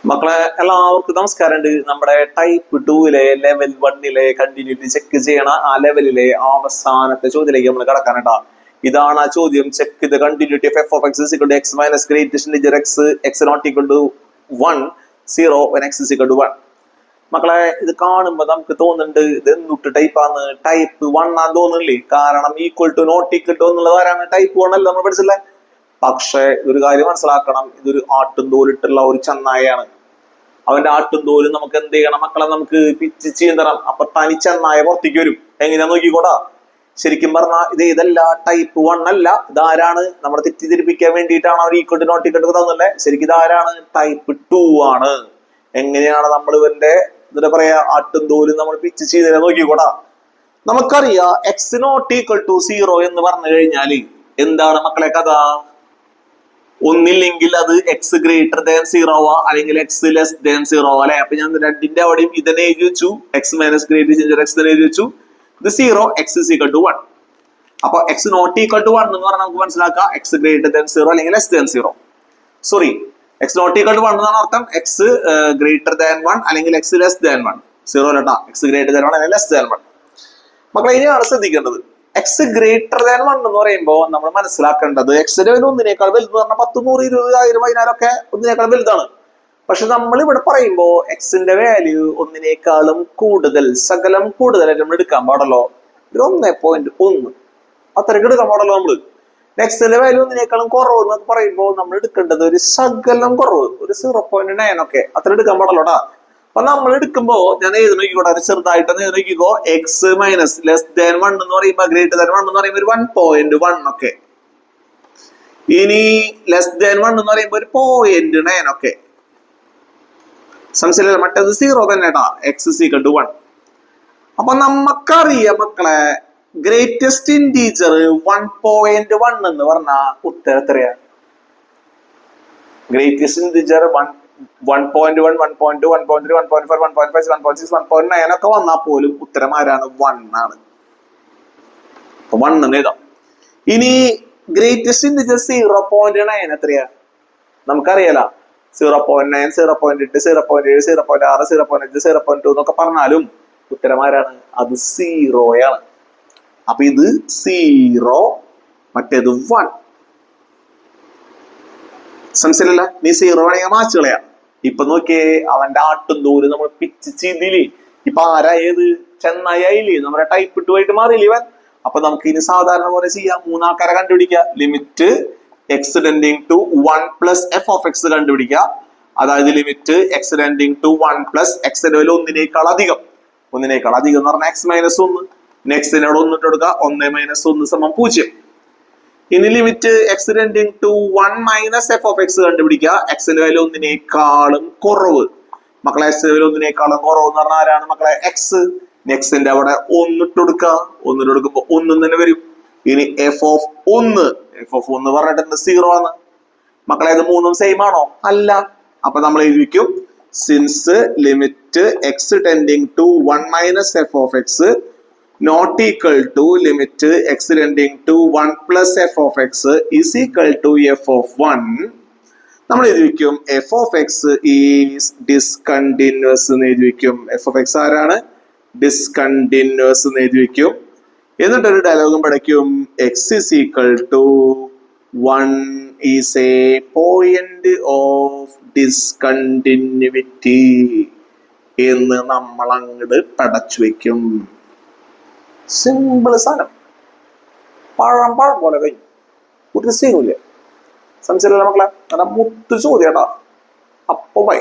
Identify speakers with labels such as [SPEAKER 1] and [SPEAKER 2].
[SPEAKER 1] മക്കളെ എല്ലാവർക്കും നമസ്കാരമുണ്ട്. നമ്മുടെ ടൈപ്പ് 2 ലെവൽ 1 കണ്ടിന്യൂറ്റി ചെക്ക് ചെയ്യണ ആ ലെവലിലെ അവസാനത്തെ ചോദ്യത്തിലേക്ക് നമ്മൾ കടക്കാനട്ടാ. ഇതാണ് ആ ചോദ്യം. Check the continuity of F of X equal to X minus greatest integer X X not equal to 1 0 when x is equal to 1. മക്കളെ ഇത് കാണുമ്പോ നമുക്ക് തോന്നുന്നുണ്ട് ഇത് എന്തുട്ട് ടൈപ്പാന്ന്, ടൈപ്പ് 1 ആന്ന് തോന്നുന്നില്ലേ? കാരണം equal to not equal to എന്നുള്ളത് ആരാണ്? ടൈപ്പ് 1 അല്ല നമ്മൾ പഠിച്ചില്ലേ? പക്ഷെ ഒരു കാര്യം മനസ്സിലാക്കണം, ഇതൊരു ആട്ടും തോലിട്ടുള്ള ഒരു ചെന്നായാണ്. അവന്റെ ആട്ടും തോലും നമുക്ക് എന്ത് ചെയ്യണം മക്കളെ? നമുക്ക് പിച്ച് ചീന്തണം. അപ്പൊ തനി ചെന്നായ പുറത്തേക്ക് വരും. എങ്ങനെയാ നോക്കിക്കോടാ. ശരിക്കും പറഞ്ഞാൽ ഇതല്ല ടൈപ്പ് 1 അല്ല. ഇതാരാണ്? നമ്മളെ തെറ്റിദ്ധരിപ്പിക്കാൻ വേണ്ടിയിട്ടാണ് അവർ equal to not equal to തന്നല്ലേ. ശരിക്കും ഇതാരാണ്? ടൈപ്പ് 2 ആണ്. എങ്ങനെയാണ് നമ്മൾ ഇവന്റെ എന്താ പറയാ ആട്ടും തോലും നമ്മൾ പിച്ച് ചെയ്ത നോക്കിക്കോടാ. നമുക്കറിയാം എക്സ് നോട്ട് ഈക്വൽ ടു 0 എന്ന് പറഞ്ഞു കഴിഞ്ഞാല് എന്താണ് മക്കളെ കഥ? ഒന്നില്ലെങ്കിൽ അത് എക്സ് ഗ്രേറ്റർ ദാൻ 0 അല്ലെങ്കിൽ എക്സ് ലെസ് ദാൻ 0 അല്ലെ. അപ്പൊ ഞാൻ രണ്ടിന്റെ അവിടെയും ഇതിനെ എഴുതി വെച്ചു. എക്സ് മൈനസ് ഗ്രേറ്റർ എക്സ് തന്നെ എഴുതി വെച്ചു. ഇത് 0 എക്സ് ഇസ് ഈക്വൽ ടു 1. അപ്പൊ എക്സ് നോട്ട് ഈക്വൽ ടു 1 എന്ന് പറഞ്ഞാൽ നമുക്ക് മനസ്സിലാക്കാം എക്സ് ഗ്രേറ്റർ ദാൻ 0 അല്ലെങ്കിൽ less than 0. Sorry, x not equal to 1 എന്നാണ് അർത്ഥം. എക്സ് ഗ്രേറ്റർ ദാൻ 1 അല്ലെങ്കിൽ എക്സ് ലെസ് ദാൻ 1. 0 അല്ലട്ടാ, എക്സ് ഗ്രേറ്റർ ദാൻ 1 അല്ലെങ്കിൽ ലെസ് ദാൻ 1. മക്കളെ ഇനിയാണ് ശ്രദ്ധിക്കേണ്ടത്. എക്സ് ഗ്രേറ്റർ ദാൻ 1 എന്ന് പറയുമ്പോൾ നമ്മൾ മനസ്സിലാക്കേണ്ടത് എക്സിന്റെ വില ഒന്നിനേക്കാൾ വലുത് പറഞ്ഞാൽ 10, 100, 20, 1000, 10,000 ഒക്കെ ഒന്നിനേക്കാൾ വലുതാണ്. പക്ഷെ നമ്മൾ ഇവിടെ പറയുമ്പോൾ എക്സിന്റെ വാല്യൂ ഒന്നിനേക്കാളും കൂടുതൽ, സകലം കൂടുതലായിട്ട് നമ്മൾ എടുക്കാൻ പാടല്ലോ. ഒരു 1.1 അത്രയ്ക്ക് എടുക്കാൻ പാടല്ലോ നമ്മള്. എക്സിന്റെ വാല്യൂ ഒന്നിനേക്കാളും കുറവ് എന്നൊക്കെ പറയുമ്പോൾ നമ്മൾ എടുക്കേണ്ടത് ഒരു സകലം കുറവ്, ഒരു 0.9 ഒക്കെ അത്ര എടുക്കാൻ പാടല്ലോടാ. അപ്പൊ നമ്മൾ എടുക്കുമ്പോ ഞാൻ ഏത് നോക്കിക്കോട്ടെ, ചെറുതായിട്ടൊന്ന് ഏത് നോക്കിക്കോ. എക്സ് മൈനസ് ലെസ് ദാൻ 1 എന്ന് പറയുമ്പോ ഗ്രേറ്റർ ദാൻ 1 എന്ന് പറയുമ്പോൾ ഒരു 1.1 ഒക്കെ. ഇനി ലെസ് ദാൻ 1 എന്ന് പറയുമ്പോൾ ഒരു 0.9 ഒക്കെ. സംശയമില്ല, മറ്റേത് 0 തന്നെ കേട്ടാ. X is equal to 1. അപ്പൊ നമുക്കറിയാം മക്കളെ ഗ്രേറ്റസ്റ്റ് ഇന്റീജർ 1.1 എന്ന് പറഞ്ഞാ ഉത്തരം എത്രയാ? ഗ്രേറ്റസ്റ്റ് ഇന്റീജർ 1.1, 1.2, 1.3, 1.4, 1.5, 1.6, 1.9 ഒക്കെ വന്നാൽ പോലും ഉത്തരം ആരാണ്? 1 ആണ്. 1 എന്ന് എഴുതാം. ഇനി ഗ്രേറ്റസ്റ്റ് ഇന്റീജർ 0.9 എത്രയാ? നമുക്കറിയാലോ. 0.9, 0.8, 0.7, 0.6, 0.5, 0.2 എന്നൊക്കെ പറഞ്ഞാലും ഉത്തരം ആരാണ്? അത് 0 ആണ്. അപ്പൊ ഇത് 0, മറ്റേത് 1. സംശയമില്ല. നീ 0 ആണെങ്കിൽ മാച്ച് കളയാം. ഇപ്പൊ നോക്കിയേ, അവന്റെ ആട്ടും തോല് നമ്മൾ പിച്ച് ചെയ്തില്ലേ. ഇപ്പൊ ആരാ? ഏത് ചെന്നായില്ലേ? നമ്മുടെ ടൈപ്പ് 2 ആയിട്ട് മാറിയില്ലേ ഇവൻ. അപ്പൊ നമുക്ക് ഇനി സാധാരണ പോലെ ചെയ്യാം. മൂന്നാൾക്കാരെ കണ്ടുപിടിക്കുക. Limit X tending to 1 plus F of X കണ്ടുപിടിക്കുക. അതായത് limit X tending to 1 plus എക്സിന്റെ വില ഒന്നിനേക്കാൾ അധികം എന്ന് പറഞ്ഞാൽ എക്സ് മൈനസ് 1. എക്സിനോട് 1 ഇട്ട് കൊടുക്കുക. 1 മൈനസ് 1 സമം 0. ഇനി limit X tending to 1 minus F of X കണ്ടുപിടിക്കുക. എക്സിന്റെ വാല്യൂ ഒന്നിനേക്കാളും കുറവ്. മക്കളെ എക്സിന്റെ വാല്യൂ ഒന്നിനേക്കാളും കുറവ് എന്ന് പറഞ്ഞാൽ ആരാണ് മക്കളെ? എക്സ്. എക്സിന്റെ അവിടെ 1 ഇട്ട് കൊടുക്കുക. 1 ഇട്ട് കൊടുക്കുമ്പോ 1 തന്നെ വരും. ഇനി എഫ് ഓഫ് 1 പറഞ്ഞിട്ട് 0 ആണ്. മക്കളെ ഇത് മൂന്നും സെയിം ആണോ? അല്ല. അപ്പൊ നമ്മൾ എഴുതിക്കും since limit X tending to 1 minus F of x not equal to limit x tending to 1 plus f of x is equal to f of 1. നമ്മൾ എഴുതിവെക്കും f of x is discontinuous എന്ന് എഴുതിവെക്കും. f of x ആരാണ്? discontinuous എന്ന് എഴുതിവെക്കും. എന്നിട്ടൊരു ഡയലോഗും പഠിക്കും. x is equal to 1 is a point of discontinuity എന്ന് നമ്മൾ അങ്ങോട്ട് പടച്ചു വെക്കും. സിമ്പിൾ സാധനം. പഴം പോലെ കഴിഞ്ഞു. ഒരു സീനുമില്ല. സംശയമില്ല മക്കളെ. മുത്ത് ചോദ്യം കേട്ടാ. അപ്പൊ ബൈ.